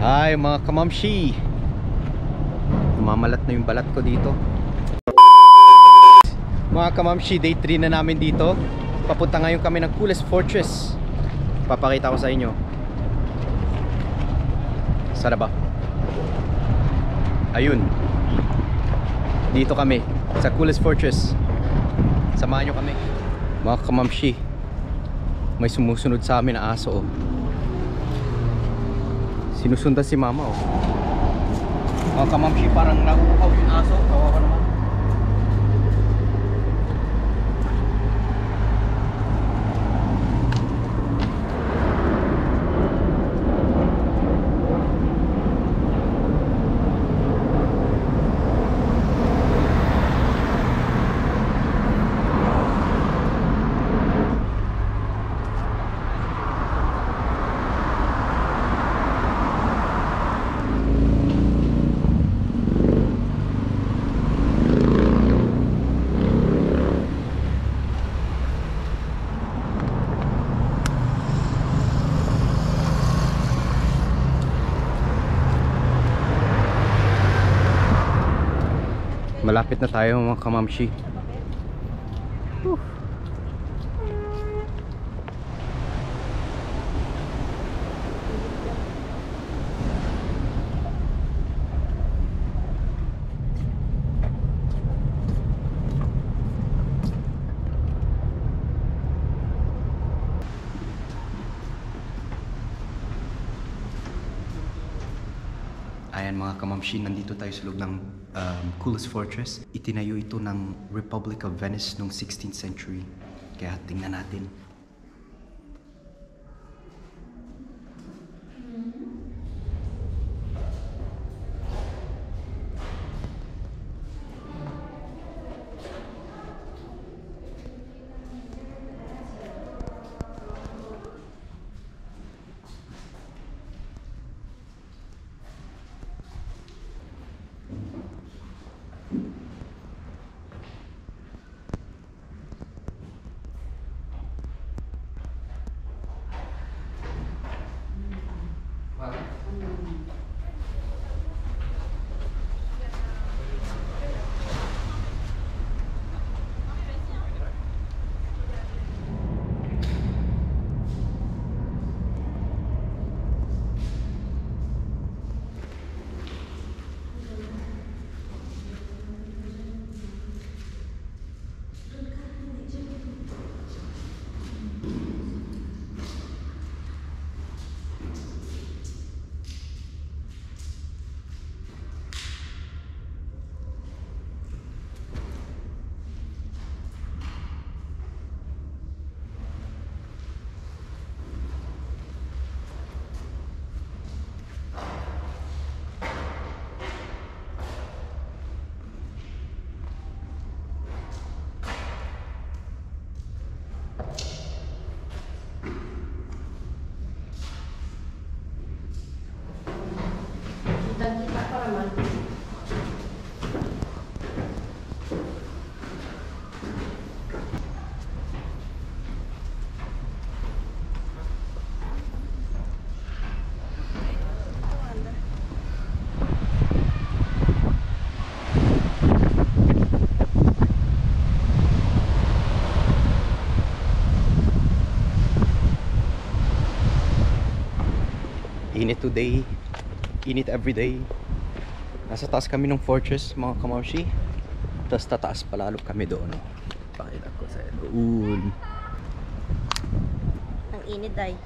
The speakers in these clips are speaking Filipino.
Hi mga kamamshi. Mamalat na yung balat ko dito. Mga kamamshi, day 3 na namin dito. Papunta ngayon kami ng coolest fortress. Papakita ko sa inyo. Sana ba? Ayun. Dito kami sa coolest fortress. Samahan nyo kami. Mga kamamshi, may sumusunod sa amin na aso, oh. Sinusundan si mama, oh. Mga kamamshi, parang nakukaw yung aso. Kawawa naman. Malapit na tayo mga kamamshi. Ayan mga kamamshi, nandito tayo sa loob ng coolest fortress. Itinayo ito ng Republic of Venice noong 16th century. Kaya tingnan natin. Init today, init everyday. Nasa taas kami ng fortress mga kamamshi. Tapos tataas palalo kami doon, no? Pakita ko sa doon. Ang init ay.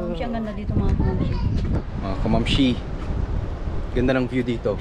Ang ganda dito mga kamamshi. Mga kamamshi, ganda ng view dito.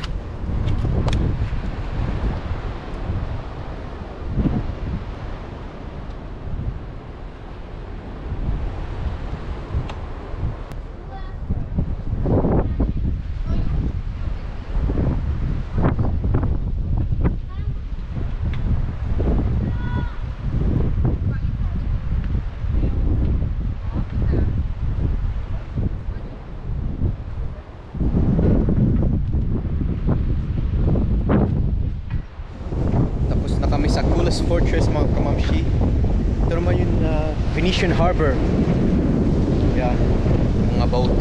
Fortress mga kamamshi. Ito naman yung Venetian Harbor. Yan, yung mga boat.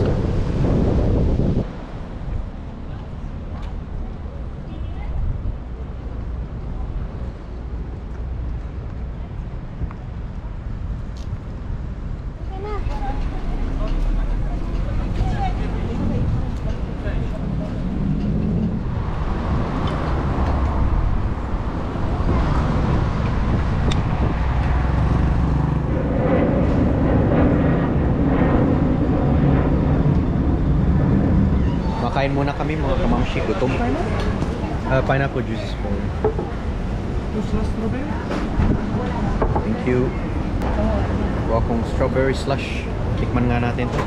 Makain muna kami mga kamamshi, gutom. Pineapple juice is for. Thank you. Kuha kong strawberry slush. Tikman nga natin to.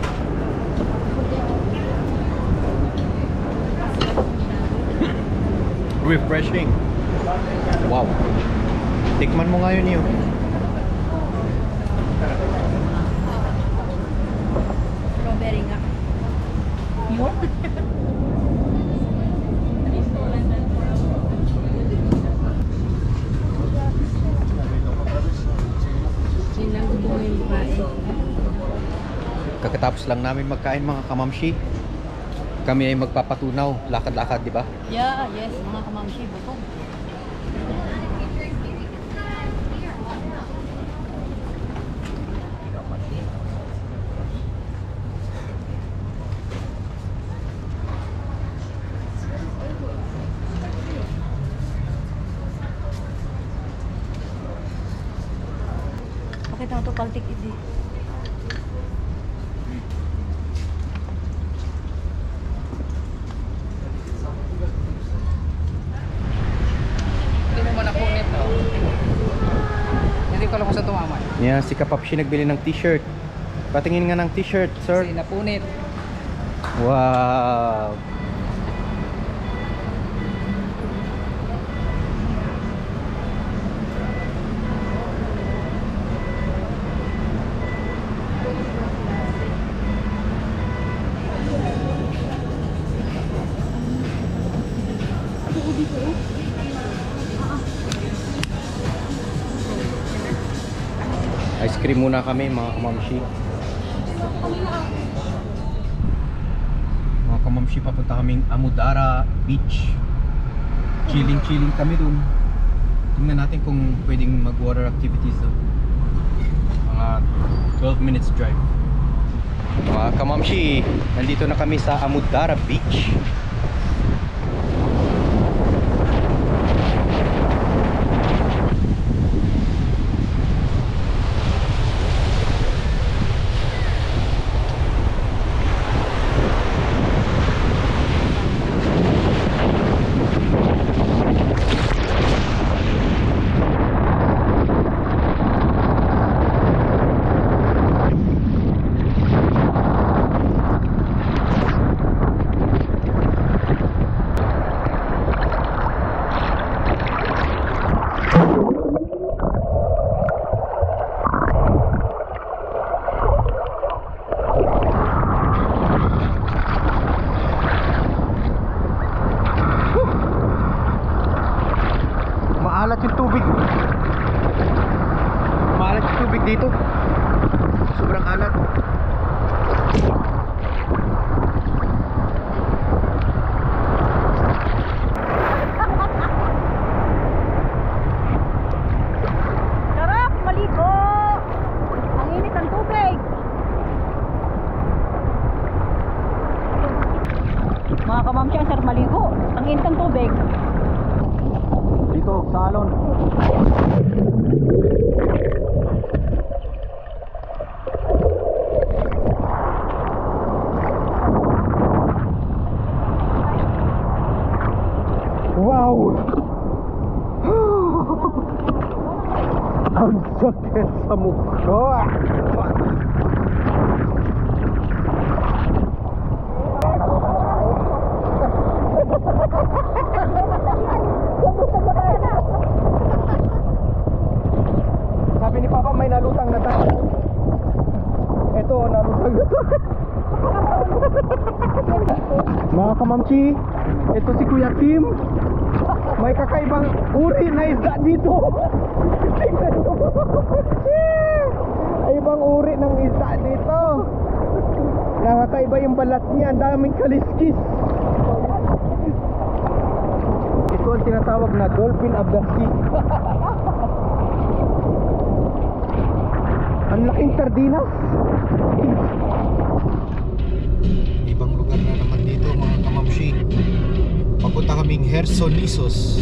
Refreshing. Wow. Tikman mo nga yun yun. Strawberry nga. Yun? Silang gusto mo yung babae. Kakatapos lang namin magkain mga kamamshi. Kami ay magpapatunaw, lakad-lakad, di ba? Yeah, yes, mga kamamshi, butog. Bakit na ito kaltik idi? Hindi naman ako nito. Hindi ko alam kung saan tumama. Yeah, si Kapapshi nagbili ng t-shirt. Patingin nga ng t-shirt, sir. Kasi napunit. Wow. Ice cream muna kami mga kamamshi. Mga kamamshi, papunta kaming Amudara Beach. Chilling kami dun. Tingnan natin kung pwedeng mag water activities doon. Mga 12 minutes drive. Mga kamamshi, nandito na kami sa Amudara Beach. Maalat yung tubig. Maalat yung tubig dito. Sobrang alat. Sarap! Maligo! Ang init ang tubig! Mga kamamshi, ang sarap maligo. Ang init ang tubig. Dito, sa alon. Wow! Ang sakit sa mukha! Sabi ni Papa may nalutang na tayo. Ito, nalutang na tayo. Mga kamamshi, ito si Kuya Kim. May kakaibang uri na isda dito. Tingnan mo. Iba-ibang uri ng isda dito. Nakakaiba yung balat niya. Ang daming kaliskis. Ito ang tinatawag na dolphin of the sea. Ang laking sardinas. Ibang lugar na naman dito mga kamamshi. Papunta kaming Hersonisos.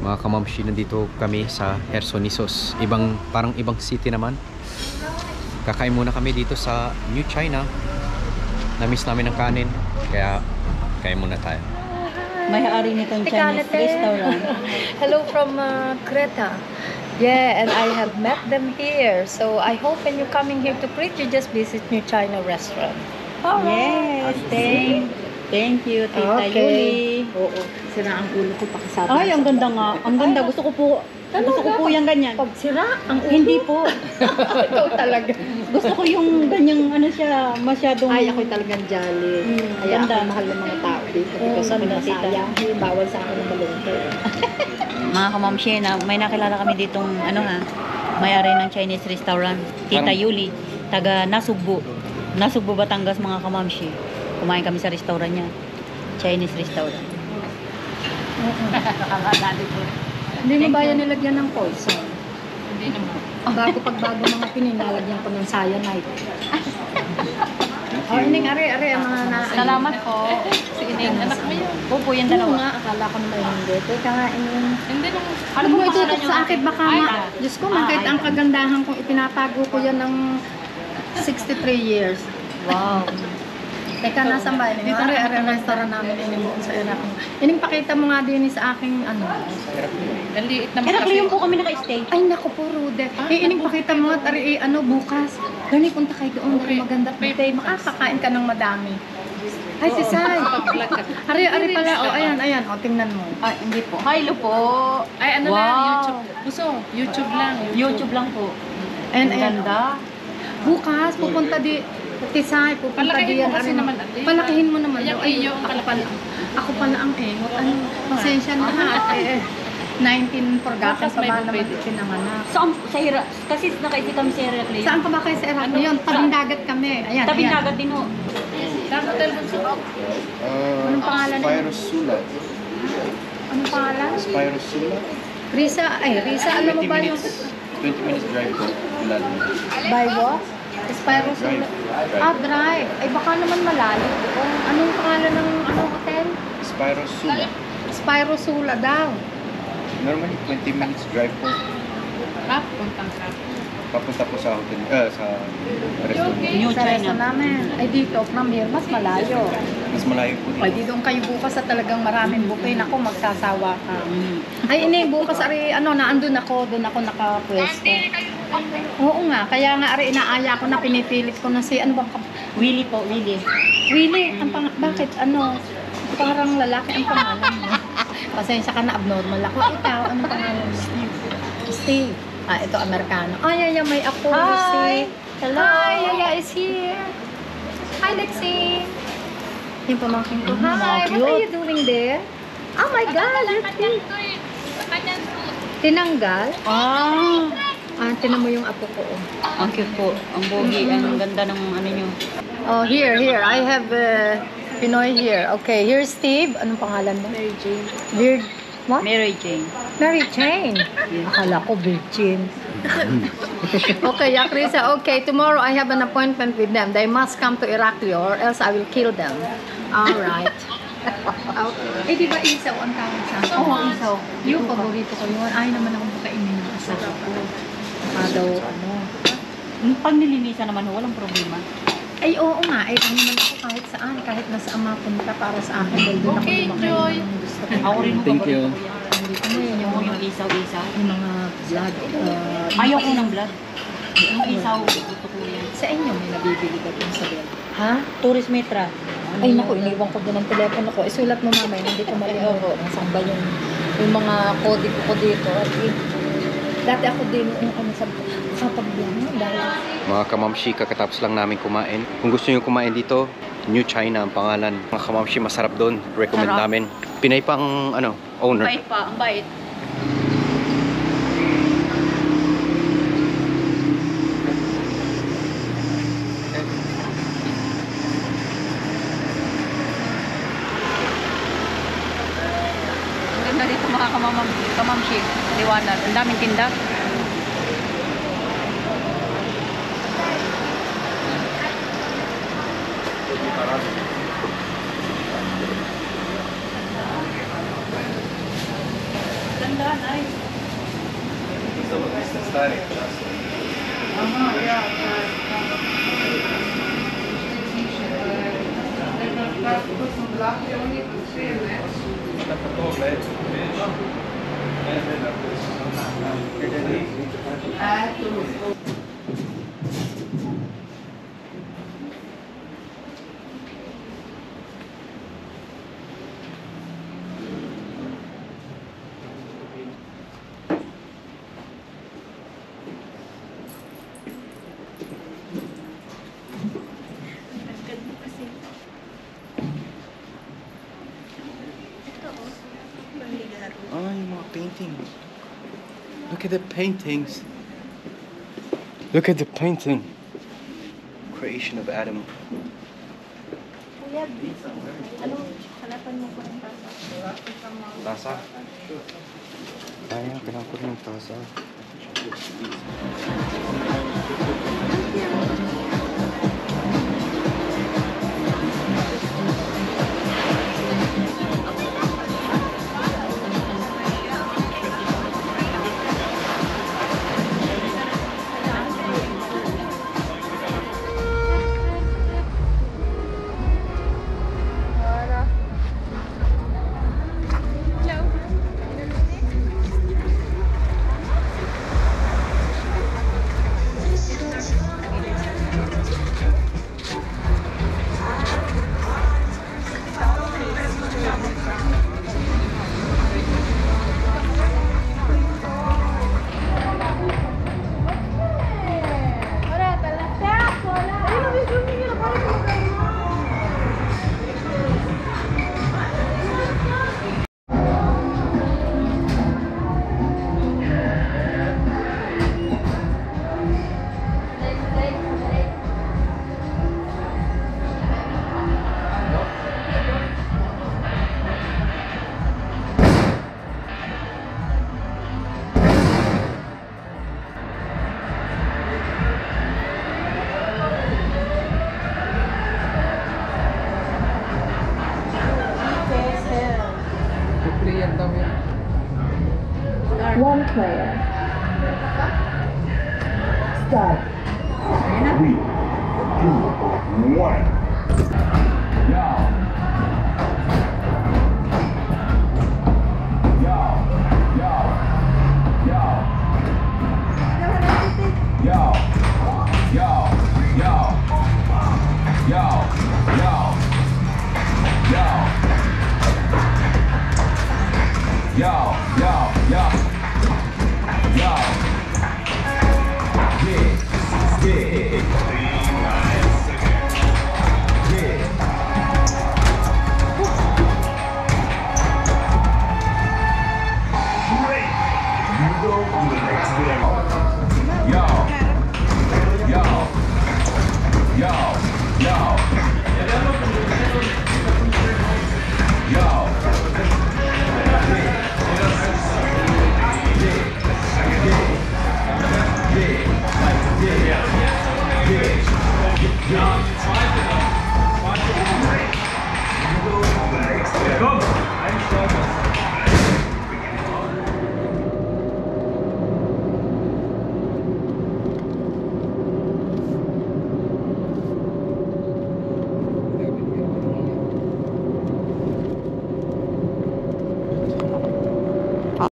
Mga kamamshi, nandito kami sa Hersonisos. Parang ibang city naman. Kakain muna kami dito sa New China. Namiss namin ang kanin, kaya kain muna tayo. May-ari nitong Chinese restaurant. Hello from Creta. Yeah, and I have met them here. So I hope when you're coming here to Crete, you just visit New China restaurant. Yes, thank you, Tita Yuli. Oo, sira ang ulo ko pakisabi. Ay, ang ganda nga. Ang ganda. Gusto ko po yung ganyan. Pag sira ang ulo. Hindi po. Ikaw talaga. Gusto ko yung ganyang ano siya, masyadong... Ay, ako'y talagang jolly. Kaya ganda. ako mahal ng mga tao dito. Oo, Because ako ganda, tita. nasayang. Bawal sa akin ng malungkot. Mga kamamshi, may nakilala kami ditong may-ari ng Chinese restaurant. Tita Yuli, taga Nasugbu. Nasugbu, Batangas, mga kamamshi. Kumain kami sa restaurant niya. Chinese restaurant. Hindi mo ba yan nilagyan ng poison? Hindi naman. Bago mga pininalagyan ko ng cyanide. Oh, ining are ang mga na... Salamat po. Si Ining, anak mo yun. Opo, yung Ano dalawa. nga, akala ko naman hindi. Teka nga, Ining. Hindi nung Ano mo itutok sa akin, baka Diyos ko, man, kahit ay. ang kagandahan kong itinatago ko yan ng 63 years. Wow. Teka, nasa ba? Dito are restaurant namin, Ining, sa anak mo. Ining, pakita mo nga din sa aking, naliit naman Heraklion po kami naka-stay. Ay, naku po, Rude. Ining, pakita mo nga, bukas. Gani, punta kayo doon, dari maganda po. Makakakain ka ng madami. Ay, si Sai. Ari pala, ayan, tingnan mo. Ay, hindi po. Hello po. Ay, ano Wow. lang, YouTube. Gusto, YouTube lang. YouTube lang po. Ayan, Ang ganda. Bukas, pupunta di, Tisay, pupunta Palakihin di yan. mo kasi naman, ate. Palakihin mo naman. Ayan, Ay, iyo ang ako pala ang pasensya na ate. 19 forgotten Bukas pa may ba naman buffet. pinanganak. Sa kasi nakaisi kami sa Heraklion. Saan pa ba kayo sa Iraq? Yun, tabing dagat kami. Ayan, Tabing ayan. dagat din ho. Saan hotel bunso? Anong pangalan niya? Spirosula. Anong pangalan? Spirosula. Risa, alam mo ba yung 20 minutes drive ko. by walk? Spyros Drive. drive. Ay, baka naman malayo. Anong pangalan ng hotel? Spirosula. Spyrosula daw. Normally 20 minutes drive po. Puntang ka. Papunta po sa hotel, sa restaurant. New Sa resto China. namin. Ay, dito, from here, mas malayo. Mas malayo po Ay, dito. dito kayo bukas sa talagang maraming buffet. Naku, magsasawa ka. Mm. Ay, bukas, naandun ako, doon ako nakapwesto. Oo nga, kaya nga, inaaya ko na, pinipilit ko na si, Willie po, Willie. Willie, bakit, parang lalaki ang pangalan mo. Pasensya ka na, abnormal ako. Ikaw, anong pangalan mo? Steve. Ito, Amerikano. Ay, may ako. Hi! Hello! Hi, Yaya is here. Hi, Lexi. Yung pamangkin ko. Hi, what are you doing there? Oh my God, you're cute. Tinanggal? Tinan mo yung apo ko. Ang cute po. Ang bogi. Ang ganda ng ano nyo. Oh, here. I have Pinoy here. Okay, here's Steve. Anong pangalan mo? Mary Jane. What? Mary Jane. Mary Jane. Akala ko Virgin. Okay, Yakrisa. Okay, tomorrow I have an appointment with them. They must come to Irakli or else I will kill them. All right. Okay. Di ba isaw ang tawag sa akin? Oo, isaw. Yung paborito ko yun. Ay naman akong pakainin ng asawa ko. Daw, Pag nilinisan naman ho, walang problema. Ay, oo nga. Ay, naman ako kahit saan. Kahit nasaan mapunta para sa akin. Dahil doon ako Okay, lumaki Joy. ng gusto ko. Ako rin ho, Thank you. paborito ko yan. Yung isaw-isaw. Yung mga vlog. Ayaw ko ng vlog. Yung isaw, gusto ko yan. Sa inyo, may nabibili ka dun sa bell. Ha? Tourist Metra. Ay, naku, iniwan ko doon ang telepono ko. Isulat mo mamay, hindi ko malimutan. Nasaan ba yung mga kode ko dito? At Dati ako din sa pagbilang dahil Mga kamamshi, kakatapos lang namin kumain. Kung gusto niyo kumain dito, New China ang pangalan. Mga kamamshi, masarap doon. Recommend Sarap. namin. Pinay pang owner. Bait pa, ang bait. Ang ganda dito mga kamamshi. Liwanag. Ang daming tinda. Ganda, nice. Oh, yung mga painting. Look at the paintings. Look at the painting. Creation of Adam. Kuya, ano, hanapan mo ko ng tasa. Tasa? Ayan, kailangan ko ng tasa. One player. Start. 3, 2, 1. Yo. Yo. Yo. Yo. Yo. Yo. Yo. Yo. Yo. Yo. Yo. Yo. Yo. Yo. Yeah. Yeah. Yeah. Great. You go to the next level. Yo. Yo. Yo. Yo.